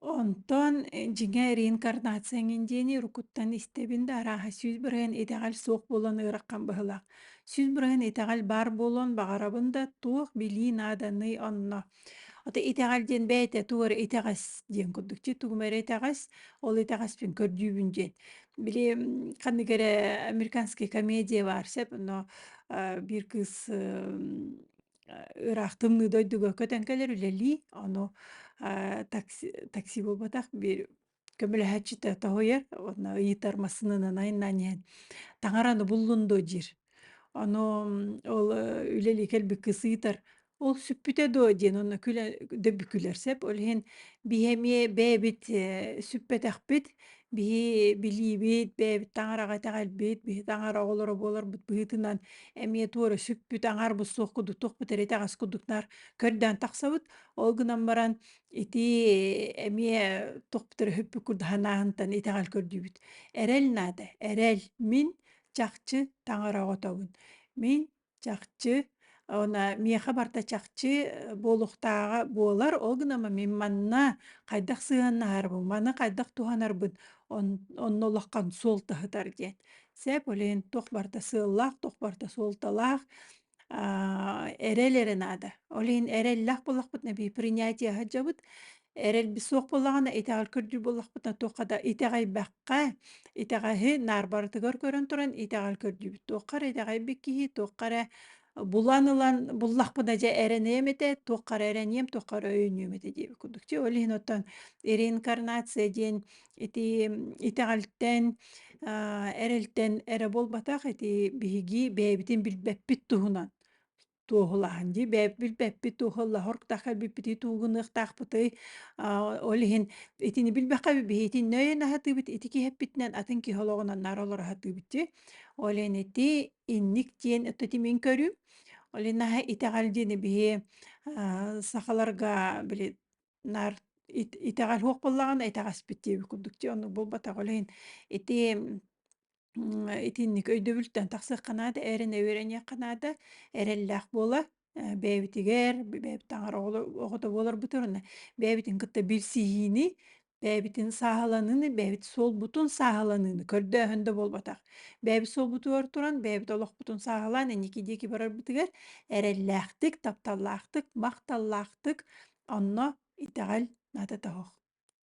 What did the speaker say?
Онтон дьиҥэ реинкарнацияҥ диэни рукуттан истэбин да арааһа сүүс бырыһын итэҕэл суох буолан ыараххан быһылаах. Сүүс бырыһын итэҕэл бар буолан баҕарабын да туох билии нааданый онно. Ота итэҕэл диэн бэйэтэ тугар итэҕэс диэн курдук тугумары итэҕэс, ол итэҕэспин көрдүүбүн диэн. Били ханныгара американский комедия бар сэп, но биир кыыс ыраах тымныы дойдуга көтөн келер үлэлии, ону такси буолбатах биир көмөлөһөччүтэ тоһуйар, онно ыйытар массынынан айыннаан иһэн таҥараны буллундуу дьиир. Ону ол үлели келбик кысыытар. Ол сүппүтэ дуо диэн онно дөббү күлэрсэп, ол иһин биһэмиэ бэбит сүппэтэхпит, биһи билиибит, бэбит таҥараҕа этэҕэлбит, биһи таҥара оҕолоро буоларбыт быһыытынан эмиэ туора сүппүт аҥаарбыт суох курдук тухпут эрэ итэҕэс курдуктаар көрдөөн тахсабыт, ол гынан баран ити эмиэ тухпутары хүппүк курдаһанааһынтан итэҕэл көрдүүбүт. Эрэл наада, эрэл мин чахчы таҥара оҕотобун. Мин чахчы уона миэхэ барда чахчы буолуохтааҕа буолар, ол гынама мин манна хайдах сыһыаннаһаарбын, маны хайдах туһанарбын, онно улаххан суол таһытар диэн. Сэп олиһин туох барда сыаллаах, туох барда суолталаах, эрэл эрэ наада. Олиһин эрэллэх буоллахпытына bii принятиеһа дьабыт, эрэлби суох буоллаҕына итэҕэл көрдүү буоллахпытына туоххада итэҕэйбэххэ, итэҕэһи наарбарытыгар көрөн туран итэҕэл көрдүүбүт. Туоххара итэҕэйбик киһи туоххара булан ылан буллахпына дьэ эрэнэйэм этэ, туоххара эрэнийэм, туоххара өйүнүөм этэ диэбит курдук дьэ. Ол иһин оттон реинкарнация диэн ити итэҕэлтэн, эрэлтэн эрэ буолбатах ити биһиги бэйэбитин билбэппит туһунан туоһулаһын дии, бэйэбит билбэппит туоһулла хоркутах кэлбиппитии туугунныахтаахпытый, ол иһин итини билбэххэби биһи итин нөйөн аһатыыбыт, ити киһэппитинэн атын киһи нар олор аһатыыбыт дии. Ол иһин ити инник диэн өттөтимин көрүүм. Ол иһин наһаа итэҕэл диэни биһи сахаларга били нар итэҕэл суох буоллаҕына итэҕэспит диэбит курдук дии. Онно буолбатах ол иһин ити итинник өйдөбүлтэн тахсыахханаада, эрэнэ үөрэниэхханаада эрэллээх буола, бэйэбитигэр, бэйэбит таҥара оҕото буоларбытыр уонна бэйэбитин кытта билсиһиини, бэйэбитин сааһыланыыны, бэйэбит суолбутун сааһыланыыны көрдөөһөн да буолбатах. Бэйэбит суолбутугар туран, бэйэбит олохпутун сааһылаан энники диэки барарбытыгар эрэллээхтик, тапталлаахтык, махталлаахтык, онно итэҕэл наада тоһох.